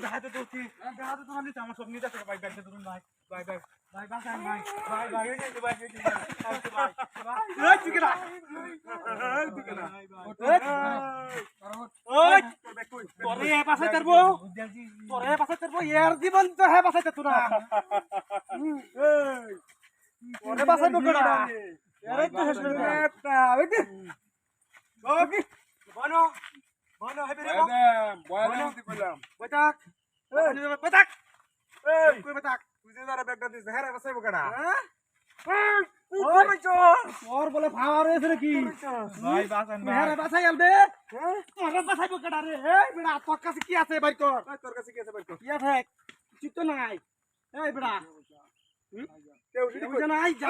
দেখাতে তো আমার সব নিতে ভাই ব্যাগটা ধরুন ভাই ভাই ভাই ভাই বাসায় ভাই ভাই ভাই তোরে বাসায় তারবো তোরে বাসায় তারবো এর জীবন তো হ্যাঁ বাসাইতে তো না তোরে বাসাইবো কেডা এর তো শেষ করে একটা ওইটি ওকে বনো বনো হেবি রে বনো কইলাম বতাক বতাক এই কই বতাক তুই যে যারা ব্যাগটা দিছ হ্যাঁ বাসাইবো কেডা হ্যাঁ ওর বলে ভাওয়ার হইছে নাকি ভাই বাসান ভাই হ্যাঁ বাসাই আলবে তোরে বাসাইবো কেডা রে এই বেড়া তোর কাছে কি আছে বাইর কর তোর কাছে কি আছে বাইর কর কি আছে কিছু তো নাই এই বেড়া কেউ যদি কই নাই যা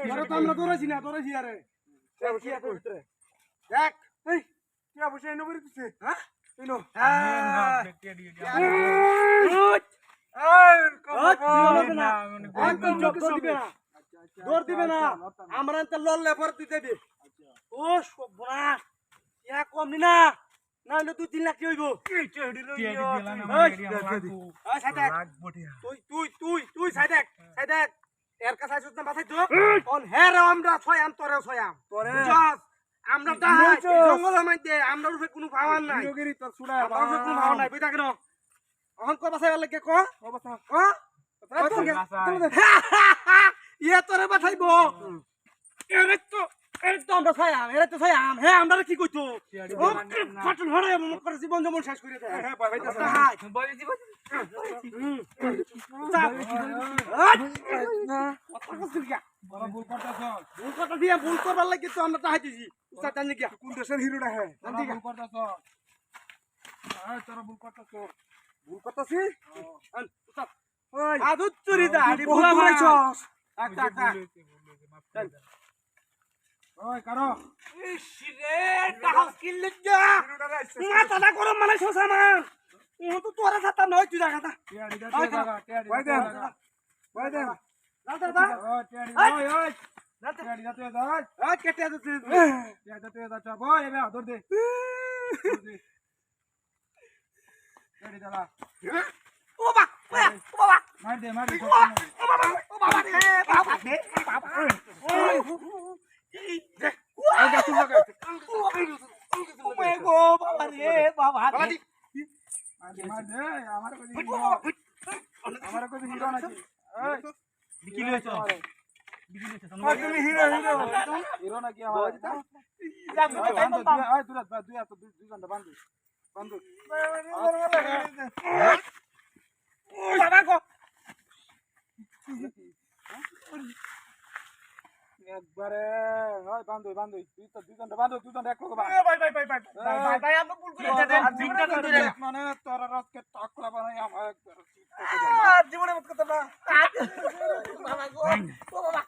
তোরে তো আমরা দৌড়াইছি না দৌড়াইছি আরে কেউ কি আছে ভিতরে দেখ এই কি অবশ্য এনে বলি দিছে হ্যাঁ এনো হ্যাঁ দৌড় দিবে না আমরা লড়লে পরে দিতে দে ও সবরা ইয়া কম নি না না হলে 2-3 লাখ কি হইব তুই সাইডেক সাইডেক এর কাছে আইছস না মাথায় তো অন হের আমরা ছয়াম তোরে ছয়াম তোরে আমরা দাহাই জঙ্গলের মধ্যে আমরা রূপে কোনো ভাওয়ার নাই যোগিরি তোর ছুড়া আমার কোনো ভাওয়ার নাই বুঝা কেন অহন কো বাসাই লাগে ক ইয়ে তোরে বাসাইবো এরে তো আমরা ছয়াম এরে তো ছয়াম হ্যাঁ আমরা কি কইতো ও ফাটন হরে মক করে জীবন যেমন শেষ করে দেয় হ্যাঁ ভাই দাহাই ভাই জীবন ভুল কথা দিয়ে ভুল করবার লাগে তো আমরা তাহাই দিছি জানি কি কোন দেশের হিরোটা হ্যাঁ জানি ভুল করতাছ হ্যাঁ তোরা ভুল করতাছ ভুল করতাছি ওই আদুত চুরি দা আদি ভুল করেছস ওই কারো ইস রে টাকা কিল যা মাথাটা গরম মানে শোষামান ও তো তোরা সাথে নয় তুই জায়গাটা ওই দে ওই দে দাদা দাদা ওই ওই টেড়ি দাতে দাও ওই কেটে দাতে টেড়ি দাতে দাও বল এবে ধর দে টেড়ি দালা ও বাবা মার দে ও বাবা রে বাবা রে বাবা ওই দে ওই গা তুই লাগা ও গো বাবা রে বাবা রে মার দে আমার কই হিরো নাকি ওই বিকি লইছ তুমি হিরো হিরো নাকি আমার দুই ঘন্টা বান্ধু বাবা গো একবারে ওই বান্ধু তুই তো দুই ঘন্টা বান্ধু এক লোক ভাই আমরা ভুল করে মানে তোর আজকে টাকলা বানাই আমার জীবনে মত কথা না বাবা গো বাবা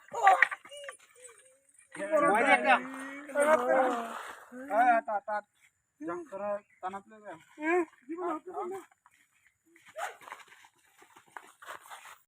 ওই একটা টা টা জং তোরা টানাত লাগে জীবনে